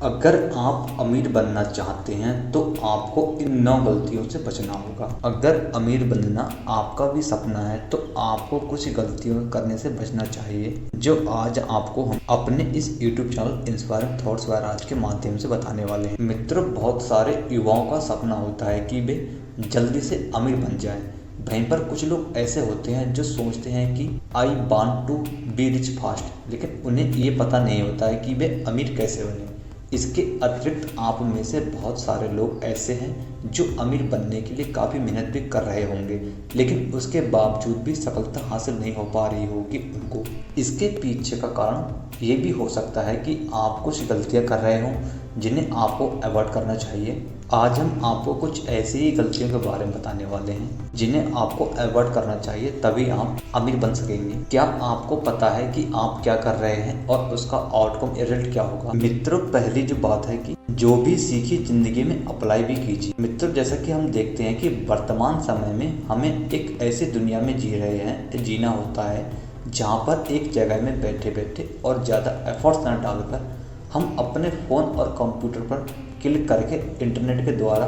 अगर आप अमीर बनना चाहते हैं तो आपको इन 9 गलतियों से बचना होगा। अगर अमीर बनना आपका भी सपना है तो आपको कुछ गलतियों करने से बचना चाहिए, जो आज आपको हम अपने इस YouTube channel inspiring thoughts by Raj के माध्यम से बताने वाले हैं। मित्रों, बहुत सारे युवाओं का सपना होता है कि वे जल्दी से अमीर बन जाएं। वहीं पर कुछ लोग ऐसे होते हैं जो सोचते हैं कि I want to be rich fast, लेकिन उन्हें ये पता नहीं होता है कि वे अमीर कैसे बने। इसके अतिरिक्त आप में से बहुत सारे लोग ऐसे हैं जो अमीर बनने के लिए काफ़ी मेहनत भी कर रहे होंगे, लेकिन उसके बावजूद भी सफलता हासिल नहीं हो पा रही होगी उनको। इसके पीछे का कारण ये भी हो सकता है कि आप कुछ गलतियां कर रहे हों जिन्हें आपको अवॉइड करना चाहिए। आज हम आपको कुछ ऐसी ही गलतियों के बारे में बताने वाले हैं जिन्हें आपको अवॉइड करना चाहिए, तभी आप अमीर बन सकेंगे। क्या आपको पता है कि आप क्या कर रहे हैं और उसका आउटकम रिजल्ट क्या होगा? मित्रों, पहली जो बात है कि जो भी सीखी जिंदगी में अप्लाई भी कीजिए। मित्रों, जैसा कि हम देखते हैं कि वर्तमान समय में हमें एक ऐसी दुनिया में जीना होता है जहाँ पर एक जगह में बैठे बैठे और ज़्यादा एफर्ट्स न डालकर हम अपने फ़ोन और कंप्यूटर पर क्लिक करके इंटरनेट के द्वारा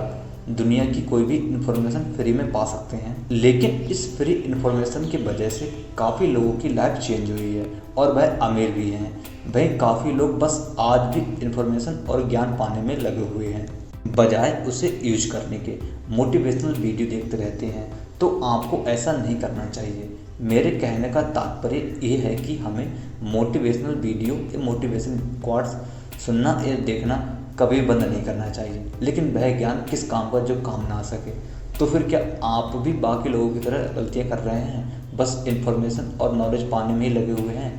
दुनिया की कोई भी इन्फॉर्मेशन फ्री में पा सकते हैं। लेकिन इस फ्री इन्फॉर्मेशन की वजह से काफ़ी लोगों की लाइफ चेंज हुई है और वह अमीर भी हैं। वहीं काफ़ी लोग बस आज भी इन्फॉर्मेशन और ज्ञान पाने में लगे हुए हैं, बजाय उसे यूज करने के मोटिवेशनल वीडियो देखते रहते हैं। तो आपको ऐसा नहीं करना चाहिए। मेरे कहने का तात्पर्य ये है कि हमें मोटिवेशनल वीडियो या मोटिवेशन क्वाट्स सुनना या देखना कभी बंद नहीं करना चाहिए, लेकिन वह ज्ञान किस काम का जो काम ना आ सके। तो फिर क्या आप भी बाकी लोगों की तरह गलतियां कर रहे हैं, बस इन्फॉर्मेशन और नॉलेज पाने में ही लगे हुए हैं?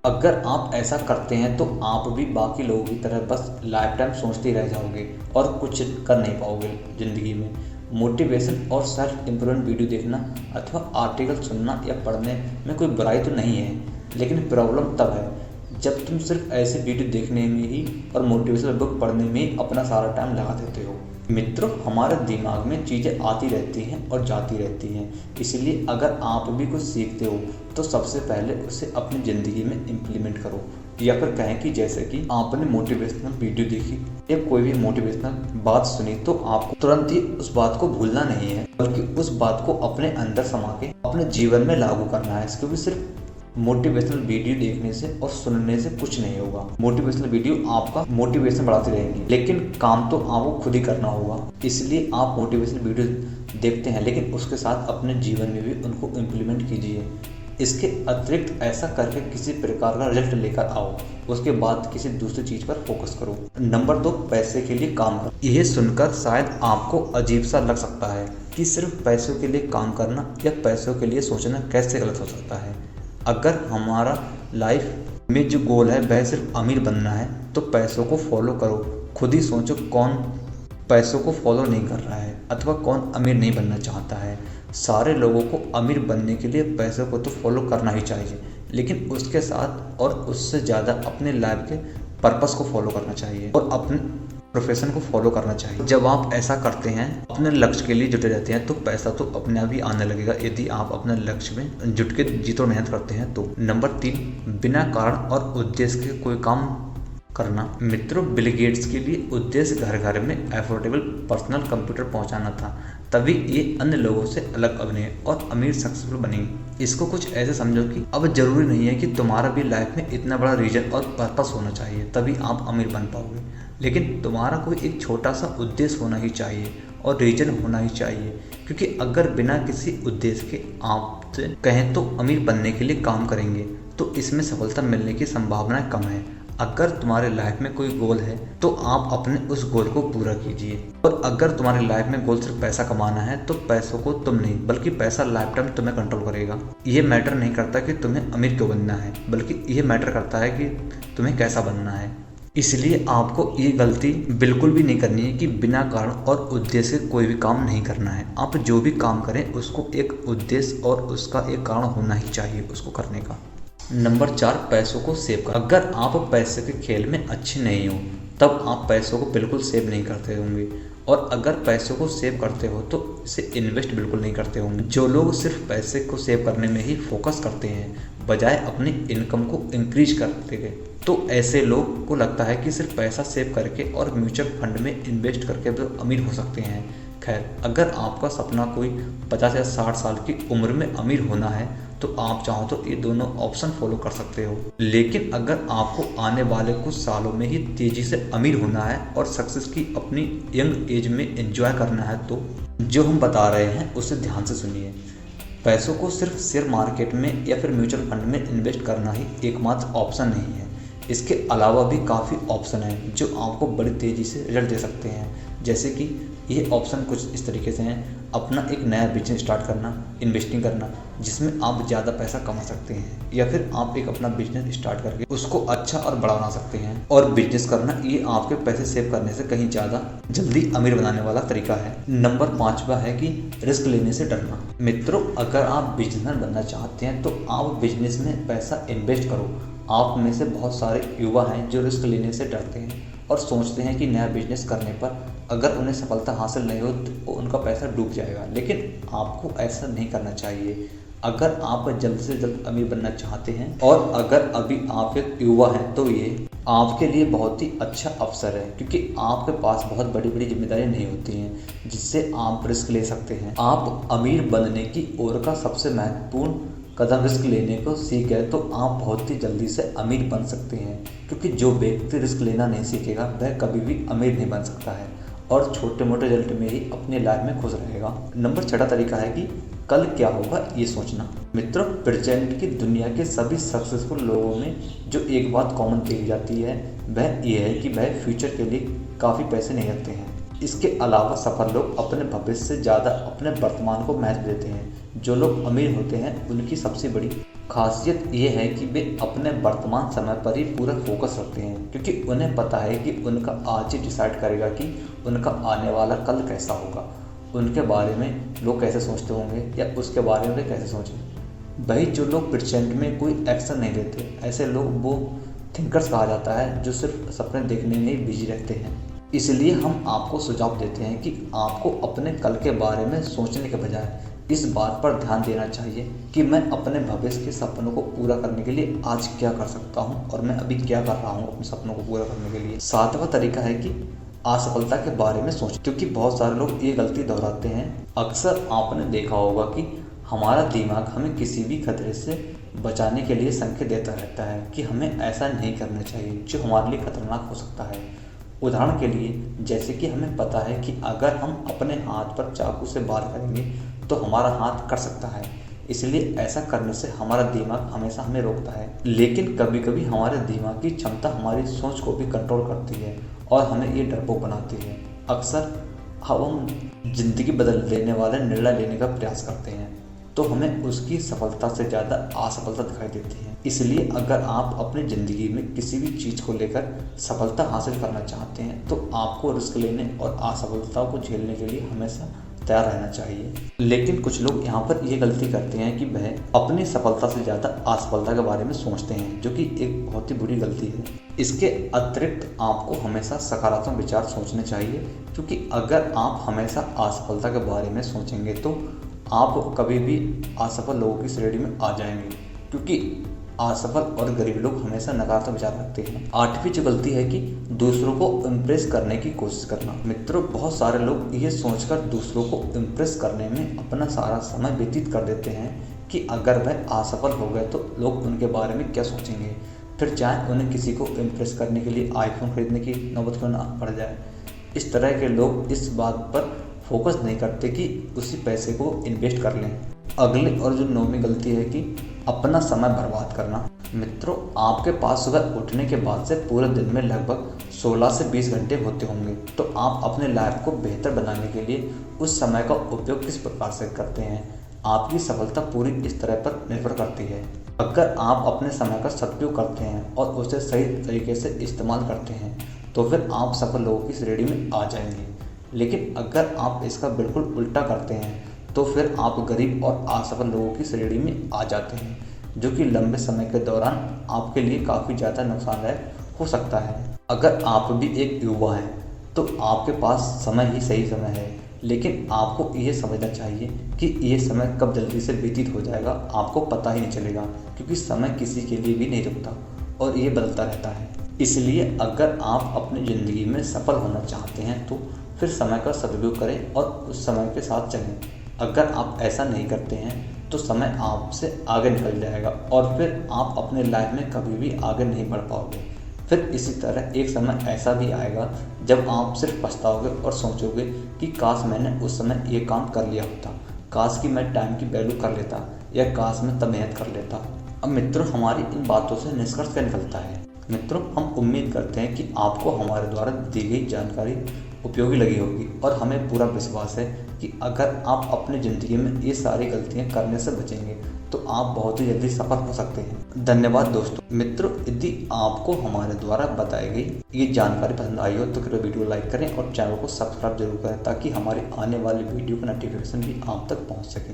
अगर आप ऐसा करते हैं तो आप भी बाकी लोगों की तरह बस लाइफ टाइम सोचते रह जाओगे और कुछ कर नहीं पाओगे ज़िंदगी में। मोटिवेशन और सेल्फ इम्प्रूवमेंट वीडियो देखना अथवा आर्टिकल सुनना या पढ़ने में कोई बुराई तो नहीं है, लेकिन प्रॉब्लम तब है जब तुम सिर्फ ऐसे वीडियो देखने में ही और मोटिवेशनल बुक पढ़ने में ही अपना सारा टाइम लगा देते हो। मित्रों, हमारे दिमाग में चीज़ें आती रहती हैं और जाती रहती हैं, इसलिए अगर आप भी कुछ सीखते हो तो सबसे पहले उसे अपनी ज़िंदगी में इम्प्लीमेंट करो। या फिर कहें कि जैसे कि आपने मोटिवेशनल वीडियो देखी या कोई भी मोटिवेशनल बात सुनी तो आपको तुरंत ही उस बात को भूलना नहीं है, बल्कि उस बात को अपने अंदर समा के अपने जीवन में लागू करना है। क्योंकि सिर्फ मोटिवेशनल वीडियो देखने से और सुनने से कुछ नहीं होगा। मोटिवेशनल वीडियो आपका मोटिवेशन बढ़ाती रहेंगी, लेकिन काम तो आपको खुद ही करना होगा। इसलिए आप मोटिवेशनल वीडियो देखते हैं, लेकिन उसके साथ अपने जीवन में भी उनको इम्प्लीमेंट कीजिए। इसके अतिरिक्त ऐसा करके किसी प्रकार का रिजल्ट लेकर आओ, उसके बाद किसी दूसरी चीज़ पर फोकस करो। नंबर 2, पैसे के लिए काम करो। यह सुनकर शायद आपको अजीब सा लग सकता है कि सिर्फ पैसों के लिए काम करना या पैसों के लिए सोचना कैसे गलत हो सकता है। अगर हमारा लाइफ में जो गोल है वह सिर्फ अमीर बनना है तो पैसों को फॉलो करो। खुद ही सोचो कौन पैसों को फॉलो नहीं कर रहा है अथवा कौन अमीर नहीं बनना चाहता है। सारे लोगों को अमीर बनने के लिए पैसों को तो फॉलो करना ही चाहिए, लेकिन उसके साथ और उससे ज़्यादा अपने लाइफ के पर्पस को फॉलो करना चाहिए और अपने प्रोफेशन को फॉलो करना चाहिए। जब आप ऐसा करते हैं, अपने लक्ष्य के लिए जुटे रहते हैं, तो पैसा तो अपने आप ही आने लगेगा, यदि आप अपने लक्ष्य में जुट के जीतोड़ मेहनत करते हैं तो। नंबर 3, बिना कारण और उद्देश्य के कोई काम करना। मित्रों, बिल गेट्स के लिए उद्देश्य घर घर में अफोर्डेबल पर्सनल कंप्यूटर पहुंचाना था, तभी ये अन्य लोगों से अलग बने और अमीर सक्सेसफुल बनेंगे। इसको कुछ ऐसे समझो कि अब जरूरी नहीं है कि तुम्हारा भी लाइफ में इतना बड़ा रीजन और पर्पस होना चाहिए तभी आप अमीर बन पाओगे, लेकिन तुम्हारा कोई एक छोटा सा उद्देश्य होना ही चाहिए और रीजन होना ही चाहिए। क्योंकि अगर बिना किसी उद्देश्य के आप कहें तो अमीर बनने के लिए काम करेंगे तो इसमें सफलता मिलने की संभावनाएं कम है। अगर तुम्हारे लाइफ में कोई गोल है तो आप अपने उस गोल को पूरा कीजिए, और अगर तुम्हारे लाइफ में गोल सिर्फ पैसा कमाना है तो पैसों को तुम नहीं बल्कि पैसा लाइफ टाइम तुम्हें कंट्रोल करेगा। ये मैटर नहीं करता कि तुम्हें अमीर क्यों बनना है, बल्कि ये मैटर करता है कि तुम्हें कैसा बनना है। इसलिए आपको ये गलती बिल्कुल भी नहीं करनी है कि बिना कारण और उद्देश्य कोई भी काम नहीं करना है। आप जो भी काम करें उसको एक उद्देश्य और उसका एक कारण होना ही चाहिए उसको करने का। नंबर 4, पैसों को सेव कर। अगर आप पैसे के खेल में अच्छे नहीं हो तब आप पैसों को बिल्कुल सेव नहीं करते होंगे और अगर पैसों को सेव करते हो तो इसे इन्वेस्ट बिल्कुल नहीं करते होंगे। जो लोग सिर्फ पैसे को सेव करने में ही फोकस करते हैं बजाय अपनी इनकम को इंक्रीज करते गए, तो ऐसे लोग को लगता है कि सिर्फ पैसा सेव करके और म्यूचुअल फंड में इन्वेस्ट करके वो अमीर हो सकते हैं। खैर, अगर आपका सपना कोई 50 या 60 साल की उम्र में अमीर होना है तो आप चाहो तो ये दोनों ऑप्शन फॉलो कर सकते हो। लेकिन अगर आपको आने वाले कुछ सालों में ही तेजी से अमीर होना है और सक्सेस की अपनी यंग एज में एंजॉय करना है तो जो हम बता रहे हैं उसे ध्यान से सुनिए। पैसों को सिर्फ शेयर मार्केट में या फिर म्यूचुअल फंड में इन्वेस्ट करना ही एकमात्र ऑप्शन नहीं है। इसके अलावा भी काफ़ी ऑप्शन हैं जो आपको बड़ी तेज़ी से रिजल्ट दे सकते हैं। जैसे कि ये ऑप्शन कुछ इस तरीके से हैं: अपना एक नया बिजनेस स्टार्ट करना, इन्वेस्टिंग करना जिसमें आप ज़्यादा पैसा कमा सकते हैं, या फिर आप एक अपना बिजनेस स्टार्ट करके उसको अच्छा और बड़ा बना सकते हैं। और बिजनेस करना ये आपके पैसे सेव करने से कहीं ज़्यादा जल्दी अमीर बनाने वाला तरीका है। नंबर 5वां है कि रिस्क लेने से डरना। मित्रों, अगर आप बिजनेसमैन बनना चाहते हैं तो आप बिजनेस में पैसा इन्वेस्ट करो। आप में से बहुत सारे युवा हैं जो रिस्क लेने से डरते हैं और सोचते हैं कि नया बिजनेस करने पर अगर उन्हें सफलता हासिल नहीं हो तो उनका पैसा डूब जाएगा। लेकिन आपको ऐसा नहीं करना चाहिए। अगर आप जल्द से जल्द अमीर बनना चाहते हैं और अगर अभी आप एक युवा हैं तो ये आपके लिए बहुत ही अच्छा अवसर है, क्योंकि आपके पास बहुत बड़ी बड़ी जिम्मेदारियां नहीं होती हैं जिससे आप रिस्क ले सकते हैं। आप अमीर बनने की ओर का सबसे महत्वपूर्ण कदम रिस्क लेने को सीख गए तो आप बहुत ही जल्दी से अमीर बन सकते हैं, क्योंकि जो व्यक्ति रिस्क लेना नहीं सीखेगा वह कभी भी अमीर नहीं बन सकता है और छोटे मोटे रिजल्ट में ही अपनी लाइफ में खुश रहेगा। नंबर 6 तरीका है कि कल क्या होगा ये सोचना। मित्रों, प्रेजेंट की दुनिया के सभी सक्सेसफुल लोगों में जो एक बात कॉमन देखी जाती है वह यह है कि वह फ्यूचर के लिए काफ़ी पैसे नहीं रखते हैं। इसके अलावा सफल लोग अपने भविष्य से ज़्यादा अपने वर्तमान को महत्व देते हैं। जो लोग अमीर होते हैं उनकी सबसे बड़ी खासियत ये है कि वे अपने वर्तमान समय पर ही पूरा फोकस रखते हैं, क्योंकि उन्हें पता है कि उनका आज ही डिसाइड करेगा कि उनका आने वाला कल कैसा होगा। उनके बारे में लोग कैसे सोचते होंगे या उसके बारे में वे कैसे सोचें। वही जो लोग प्रेजेंट में कोई एक्शन नहीं लेते, ऐसे लोग वो थिंकर्स कहा जाता है जो सिर्फ सपने देखने में ही बिजी रहते हैं। इसलिए हम आपको सुझाव देते हैं कि आपको अपने कल के बारे में सोचने के बजाय इस बात पर ध्यान देना चाहिए कि मैं अपने भविष्य के सपनों को पूरा करने के लिए आज क्या कर सकता हूं और मैं अभी क्या कर रहा हूं अपने सपनों को पूरा करने के लिए। 7वां तरीका है कि असफलता के बारे में सोचें, क्योंकि बहुत सारे लोग ये गलती दोहराते हैं। अक्सर आपने देखा होगा कि हमारा दिमाग हमें किसी भी खतरे से बचाने के लिए संकेत देता रहता है कि हमें ऐसा नहीं करना चाहिए जो हमारे लिए खतरनाक हो सकता है। उदाहरण के लिए, जैसे कि हमें पता है कि अगर हम अपने हाथ पर चाकू से वार करेंगे तो हमारा हाथ कट सकता है, इसलिए ऐसा करने से हमारा दिमाग हमेशा हमें रोकता है। लेकिन कभी कभी हमारे दिमाग की क्षमता हमारी सोच को भी कंट्रोल करती है और हमें ये डरपोक बनाती है। अक्सर हम जिंदगी बदल देने वाले निर्णय लेने का प्रयास करते हैं तो हमें उसकी सफलता से ज़्यादा असफलता दिखाई देती है। इसलिए अगर आप अपनी ज़िंदगी में किसी भी चीज़ को लेकर सफलता हासिल करना चाहते हैं तो आपको रिस्क लेने और असफलताओं को झेलने के लिए हमेशा तैयार रहना चाहिए। लेकिन कुछ लोग यहाँ पर ये गलती करते हैं कि वह अपनी सफलता से ज़्यादा असफलता के बारे में सोचते हैं, जो कि एक बहुत ही बुरी गलती है। इसके अतिरिक्त आपको हमेशा सकारात्मक विचार सोचने चाहिए, क्योंकि अगर आप हमेशा असफलता के बारे में सोचेंगे तो आप कभी भी असफल लोगों की श्रेणी में आ जाएंगे, क्योंकि असफल और गरीब लोग हमेशा नकारात्मक विचार रखते हैं। 8वीं जो गलती है कि दूसरों को इम्प्रेस करने की कोशिश करना। मित्रों, बहुत सारे लोग ये सोचकर दूसरों को इम्प्रेस करने में अपना सारा समय व्यतीत कर देते हैं कि अगर वह असफल हो गए तो लोग उनके बारे में क्या सोचेंगे, फिर चाहे उन्हें किसी को इम्प्रेस करने के लिए आईफोन खरीदने की नौबत क्यों ना पड़ जाए। इस तरह के लोग इस बात पर फोकस नहीं करते कि उसी पैसे को इन्वेस्ट कर लें। अगली और जो 9वीं गलती है कि अपना समय बर्बाद करना। मित्रों, आपके पास सुबह उठने के बाद से पूरे दिन में लगभग 16 से 20 घंटे होते होंगे, तो आप अपने लाइफ को बेहतर बनाने के लिए उस समय का उपयोग किस प्रकार से करते हैं, आपकी सफलता पूरी इस तरह पर निर्भर करती है। अगर आप अपने समय का सदुपयोग करते हैं और उसे सही तरीके से इस्तेमाल करते हैं तो फिर आप सफल लोगों की श्रेणी में आ जाएंगे। लेकिन अगर आप इसका बिल्कुल उल्टा करते हैं तो फिर आप गरीब और असफल लोगों की श्रेणी में आ जाते हैं, जो कि लंबे समय के दौरान आपके लिए काफ़ी ज़्यादा नुकसानदायक हो सकता है। अगर आप भी एक युवा हैं तो आपके पास समय ही सही समय है। लेकिन आपको ये समझना चाहिए कि ये समय कब जल्दी से व्यतीत हो जाएगा आपको पता ही नहीं चलेगा, क्योंकि समय किसी के लिए भी नहीं रुकता और ये बदलता रहता है। इसलिए अगर आप अपनी ज़िंदगी में सफल होना चाहते हैं तो फिर समय का सदुपयोग करें और उस समय के साथ चलें। अगर आप ऐसा नहीं करते हैं तो समय आपसे आगे निकल जाएगा और फिर आप अपने लाइफ में कभी भी आगे नहीं बढ़ पाओगे। फिर इसी तरह एक समय ऐसा भी आएगा जब आप सिर्फ पछताओगे और सोचोगे कि काश मैंने उस समय ये काम कर लिया होता, काश कि मैं टाइम की वैल्यू कर लेता, या काश मैं तब मेहनत कर लेता। अब मित्रों, हमारी इन बातों से निष्कर्ष क्या निकलता है? मित्रों, हम उम्मीद करते हैं कि आपको हमारे द्वारा दी गई जानकारी उपयोगी लगी होगी और हमें पूरा विश्वास है कि अगर आप अपनी ज़िंदगी में ये सारी गलतियां करने से बचेंगे तो आप बहुत ही जल्दी सफल हो सकते हैं। धन्यवाद दोस्तों। मित्रों, यदि आपको हमारे द्वारा बताई गई ये जानकारी पसंद आई हो तो कृपया वीडियो लाइक करें और चैनल को सब्सक्राइब जरूर करें ताकि हमारी आने वाली वीडियो का नोटिफिकेशन भी आप तक पहुँच सके।